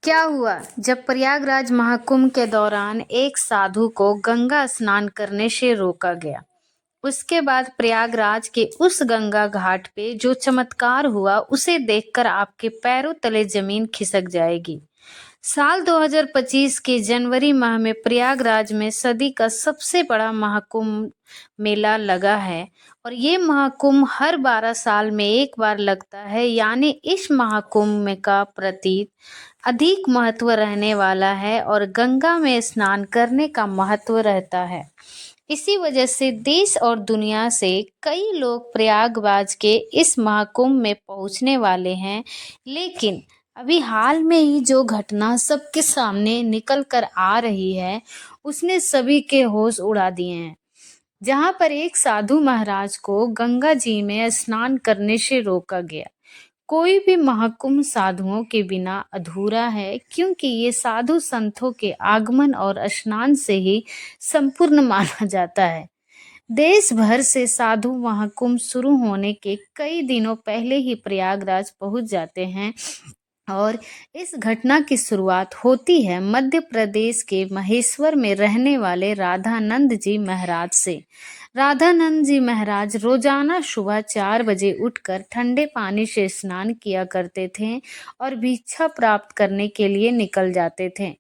क्या हुआ जब प्रयागराज महाकुंभ के दौरान एक साधु को गंगा स्नान करने से रोका गया। उसके बाद प्रयागराज के उस गंगा घाट पे जो चमत्कार हुआ उसे देखकर आपके पैरों तले जमीन खिसक जाएगी। साल 2025 के जनवरी माह में प्रयागराज में सदी का सबसे बड़ा महाकुंभ मेला लगा है और ये महाकुंभ हर 12 साल में एक बार लगता है, यानी इस महाकुंभ में का प्रतीत अधिक महत्व रहने वाला है और गंगा में स्नान करने का महत्व रहता है। इसी वजह से देश और दुनिया से कई लोग प्रयागराज के इस महाकुंभ में पहुंचने वाले हैं। लेकिन अभी हाल में ही जो घटना सबके सामने निकल कर आ रही है उसने सभी के होश उड़ा दिए हैं। जहां पर एक साधु महाराज को गंगा जी में स्नान करने से रोका गया। कोई भी महाकुंभ साधुओं के बिना अधूरा है, क्योंकि ये साधु संतों के आगमन और स्नान से ही संपूर्ण माना जाता है। देश भर से साधु महाकुंभ शुरू होने के कई दिनों पहले ही प्रयागराज पहुंच जाते हैं और इस घटना की शुरुआत होती है मध्य प्रदेश के महेश्वर में रहने वाले राधानंद जी महाराज से। राधानंद जी महाराज रोजाना सुबह 4 बजे उठकर ठंडे पानी से स्नान किया करते थे और भिक्षा प्राप्त करने के लिए निकल जाते थे।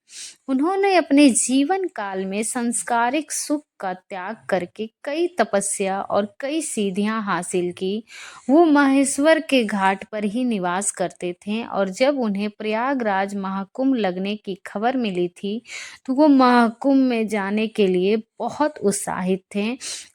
उन्होंने अपने जीवन काल में सांसारिक सुख का त्याग करके कई तपस्या और कई सिद्धियां हासिल की। वो महेश्वर के घाट पर ही निवास करते थे और जब उन्हें प्रयागराज महाकुंभ लगने की खबर मिली थी तो वो महाकुंभ में जाने के लिए बहुत उत्साहित थे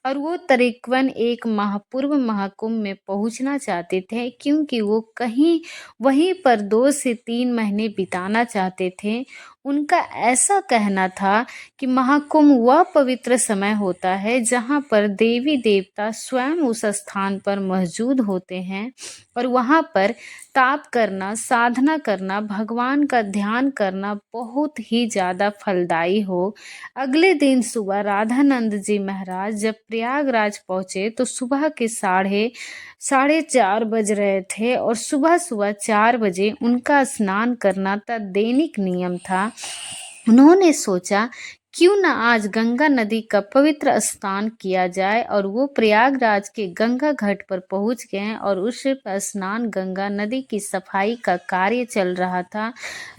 और वो तकरीबन एक माह पूर्व महाकुंभ में पहुंचना चाहते थे, क्योंकि वो कहीं वहीं पर 2 से 3 महीने बिताना चाहते थे। उनका ऐसा कहना था कि महाकुंभ वह पवित्र समय होता है जहां पर देवी देवता स्वयं उस स्थान पर मौजूद होते हैं और वहां पर ताप करना, साधना करना, भगवान का ध्यान करना बहुत ही ज्यादा फलदायी हो। अगले दिन सुबह राधानंद जी महाराज जब प्रयागराज पहुंचे तो सुबह के साढ़े 4 बज रहे थे और सुबह सुबह 4 बजे उनका स्नान करना दैनिक नियम था। उन्होंने सोचा क्यों न आज गंगा नदी का पवित्र स्नान किया जाए और वो प्रयागराज के गंगा घाट पर पहुंच गए और उस स्नान गंगा नदी की सफाई का कार्य चल रहा था।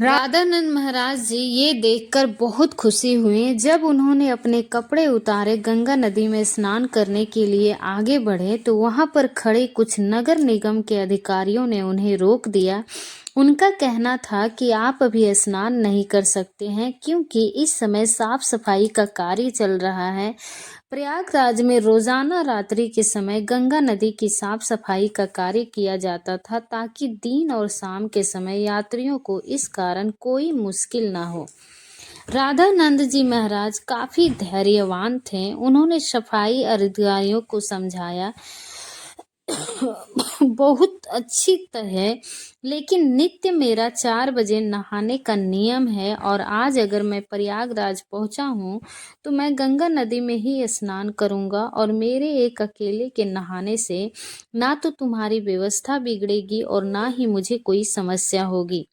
राधानंद महाराज जी ये देखकर बहुत खुशी हुए। जब उन्होंने अपने कपड़े उतारे गंगा नदी में स्नान करने के लिए आगे बढ़े तो वहां पर खड़े कुछ नगर निगम के अधिकारियों ने उन्हें रोक दिया। उनका कहना था कि आप अभी स्नान नहीं कर सकते हैं, क्योंकि इस समय साफ सफाई का कार्य चल रहा है। प्रयागराज में रोजाना रात्रि के समय गंगा नदी की साफ सफाई का कार्य किया जाता था ताकि दिन और शाम के समय यात्रियों को इस कारण कोई मुश्किल ना हो। राधानंद जी महाराज काफी धैर्यवान थे। उन्होंने सफाई अधिकारियों को समझाया बहुत अच्छी तरह, लेकिन नित्य मेरा 4 बजे नहाने का नियम है और आज अगर मैं प्रयागराज पहुंचा हूं तो मैं गंगा नदी में ही स्नान करूंगा और मेरे एक अकेले के नहाने से ना तो तुम्हारी व्यवस्था बिगड़ेगी और ना ही मुझे कोई समस्या होगी।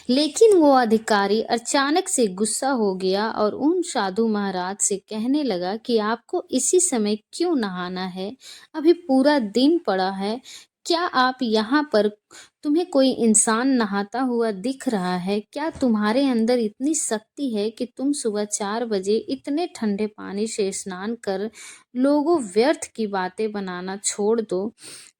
लेकिन वो अधिकारी अचानक से गुस्सा हो गया और उन साधु महाराज से कहने लगा कि आपको इसी समय क्यों नहाना है? अभी पूरा दिन पड़ा है। क्या आप यहाँ पर तुम्हें कोई इंसान नहाता हुआ दिख रहा है? क्या तुम्हारे अंदर इतनी शक्ति है कि तुम सुबह 4 बजे इतने ठंडे पानी से स्नान कर लोगों व्यर्थ की बातें बनाना छोड़ दो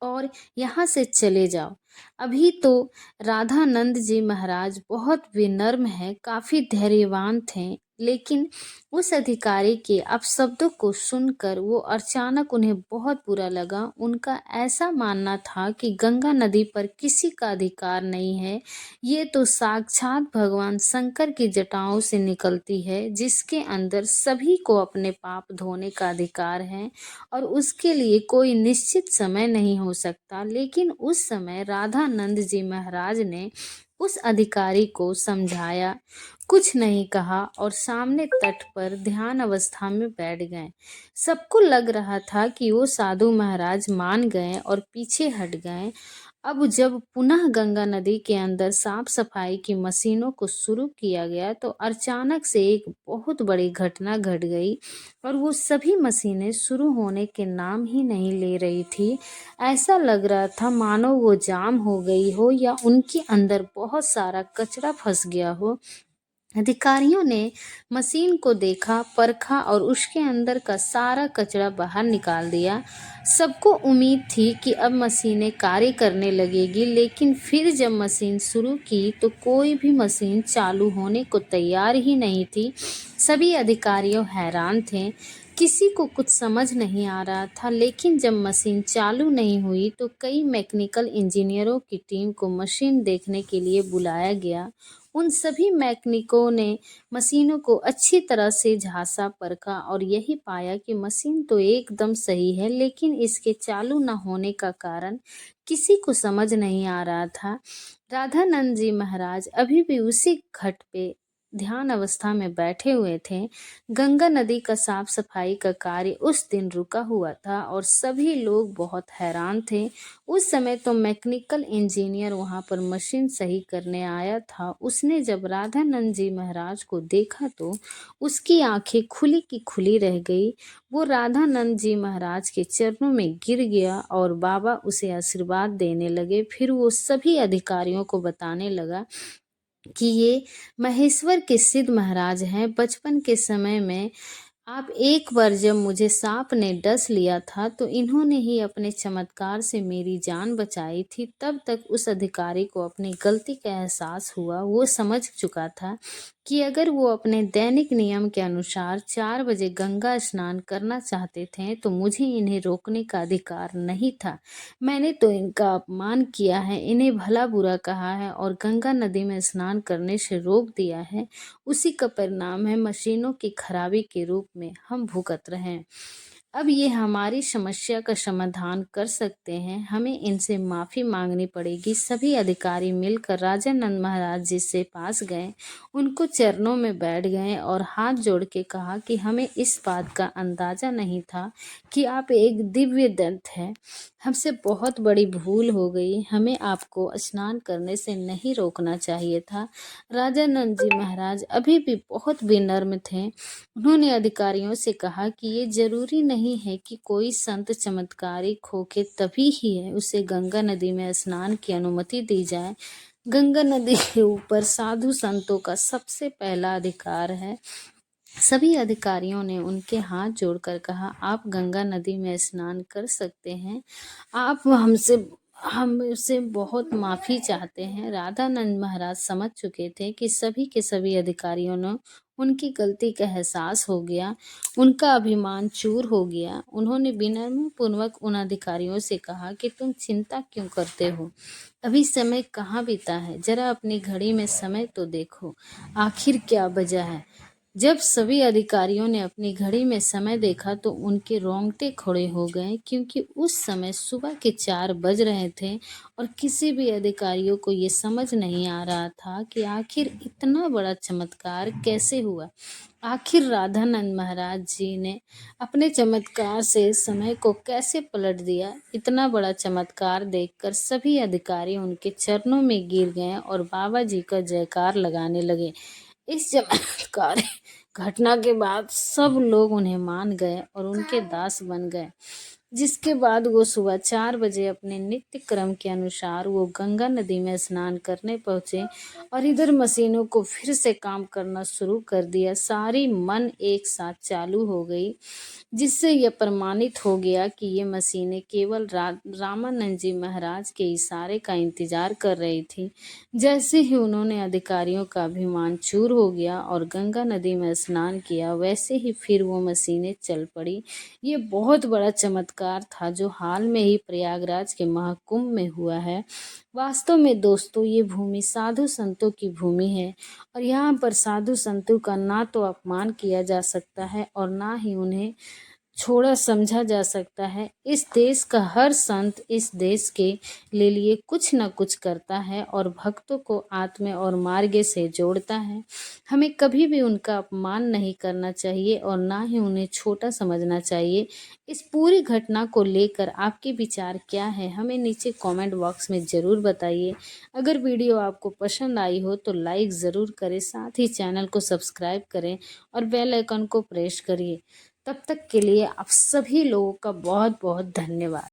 और यहाँ से चले जाओ? अभी तो राधानंद जी महाराज बहुत विनम्र हैं, काफी धैर्यवान थे, लेकिन उस अधिकारी के अपशब्दों को सुनकर वो अचानक उन्हें बहुत बुरा लगा। उनका ऐसा मानना था कि गंगा नदी पर किसी का अधिकार नहीं है, ये तो साक्षात भगवान शंकर की जटाओं से निकलती है, जिसके अंदर सभी को अपने पाप धोने का अधिकार है और उसके लिए कोई निश्चित समय नहीं हो सकता। लेकिन उस समय राधानंद जी महाराज ने उस अधिकारी को समझाया, कुछ नहीं कहा और सामने तट पर ध्यान अवस्था में बैठ गए। सबको लग रहा था कि वो साधु महाराज मान गए और पीछे हट गए अब जब पुनः गंगा नदी के अंदर साफ सफाई की मशीनों को शुरू किया गया तो अचानक से एक बहुत बड़ी घटना घट गई और वो सभी मशीनें शुरू होने के नाम ही नहीं ले रही थी। ऐसा लग रहा था मानो वो जाम हो गई हो या उनके अंदर बहुत सारा कचरा फंस गया हो। अधिकारियों ने मशीन को देखा, परखा और उसके अंदर का सारा कचरा बाहर निकाल दिया। सबको उम्मीद थी कि अब मशीनें कार्य करने लगेगी, लेकिन फिर जब मशीन शुरू की तो कोई भी मशीन चालू होने को तैयार ही नहीं थी। सभी अधिकारियों हैरान थे, किसी को कुछ समझ नहीं आ रहा था। लेकिन जब मशीन चालू नहीं हुई तो कई मैकेनिकल इंजीनियरों की टीम को मशीन देखने के लिए बुलाया गया। उन सभी मैकेनिकों ने मशीनों को अच्छी तरह से झांसा परखा और यही पाया कि मशीन तो एकदम सही है, लेकिन इसके चालू न होने का कारण किसी को समझ नहीं आ रहा था। राधानंद जी महाराज अभी भी उसी घाट पे ध्यान अवस्था में बैठे हुए थे। गंगा नदी का साफ सफाई का कार्य उस दिन रुका हुआ था और सभी लोग बहुत हैरान थे। उस समय तो मैकेनिकल इंजीनियर वहां पर मशीन सही करने आया था। उसने जब राधानंद जी महाराज को देखा तो उसकी आंखें खुली की खुली रह गई। वो राधानंद जी महाराज के चरणों में गिर गया और बाबा उसे आशीर्वाद देने लगे। फिर वो सभी अधिकारियों को बताने लगा कि ये महेश्वर के सिद्ध महाराज हैं। बचपन के समय में आप एक बार जब मुझे सांप ने डस लिया था तो इन्होंने ही अपने चमत्कार से मेरी जान बचाई थी। तब तक उस अधिकारी को अपनी गलती का एहसास हुआ। वो समझ चुका था कि अगर वो अपने दैनिक नियम के अनुसार 4 बजे गंगा स्नान करना चाहते थे तो मुझे इन्हें रोकने का अधिकार नहीं था। मैंने तो इनका अपमान किया है, इन्हें भला बुरा कहा है और गंगा नदी में स्नान करने से रोक दिया है। उसी का परिणाम है मशीनों की खराबी के रूप में हम भुगत रहे हैं। अब ये हमारी समस्या का समाधान कर सकते हैं, हमें इनसे माफी मांगनी पड़ेगी। सभी अधिकारी मिलकर राजानंद महाराज जी से पास गए, उनको चरणों में बैठ गए और हाथ जोड़ के कहा कि हमें इस बात का अंदाजा नहीं था कि आप एक दिव्य दंत हैं। हमसे बहुत बड़ी भूल हो गई, हमें आपको स्नान करने से नहीं रोकना चाहिए था। राजानंद जी महाराज अभी भी बहुत विनम्र थे। उन्होंने अधिकारियों से कहा कि ये जरूरी नहीं है कि कोई संत चमत्कारिक होके तभी ही है उसे गंगा नदी में स्नान की अनुमति दी जाए। गंगा नदी के ऊपर साधु संतों का सबसे पहला अधिकार है। सभी अधिकारियों ने उनके हाथ जोड़कर कहा, आप गंगा नदी में स्नान कर सकते हैं। आप हमसे बहुत माफी चाहते हैं। राधानंद महाराज समझ चुके थे कि सभी के सभी अधिकारियों ने उनकी गलती का एहसास हो गया, उनका अभिमान चूर हो गया। उन्होंने विनम्र पूर्वक उन अधिकारियों से कहा कि तुम चिंता क्यों करते हो, अभी समय कहाँ बीता है, जरा अपनी घड़ी में समय तो देखो, आखिर क्या वजह है। जब सभी अधिकारियों ने अपनी घड़ी में समय देखा तो उनके रोंगटे खड़े हो गए, क्योंकि उस समय सुबह के 4 बज रहे थे और किसी भी अधिकारियों को ये समझ नहीं आ रहा था कि आखिर इतना बड़ा चमत्कार कैसे हुआ। आखिर राधानंद महाराज जी ने अपने चमत्कार से समय को कैसे पलट दिया। इतना बड़ा चमत्कार देखकर सभी अधिकारी उनके चरणों में गिर गए और बाबा जी का जयकार लगाने लगे। इस चमत्कार घटना के बाद सब लोग उन्हें मान गए और उनके दास बन गए। जिसके बाद वो सुबह 4 बजे अपने नित्य क्रम के अनुसार वो गंगा नदी में स्नान करने पहुंचे और इधर मशीनों को फिर से काम करना शुरू कर दिया। सारी मन एक साथ चालू हो गई, जिससे यह प्रमाणित हो गया कि ये मशीनें केवल रामानंद जी महाराज के इशारे का इंतजार कर रही थी। जैसे ही उन्होंने अधिकारियों का अभिमान चूर हो गया और गंगा नदी में स्नान किया, वैसे ही फिर वो मशीनें चल पड़ी। ये बहुत बड़ा चमत्कार था जो हाल में ही प्रयागराज के महाकुंभ में हुआ है। वास्तव में दोस्तों, ये भूमि साधु संतों की भूमि है और यहाँ पर साधु संतों का ना तो अपमान किया जा सकता है और ना ही उन्हें छोड़ा समझा जा सकता है। इस देश का हर संत इस देश के लिए कुछ न कुछ करता है और भक्तों को आत्मा और मार्ग से जोड़ता है। हमें कभी भी उनका अपमान नहीं करना चाहिए और ना ही उन्हें छोटा समझना चाहिए। इस पूरी घटना को लेकर आपके विचार क्या है, हमें नीचे कमेंट बॉक्स में ज़रूर बताइए। अगर वीडियो आपको पसंद आई हो तो लाइक ज़रूर करें, साथ ही चैनल को सब्सक्राइब करें और बेल आइकन को प्रेस करिए। तब तक के लिए आप सभी लोगों का बहुत बहुत धन्यवाद।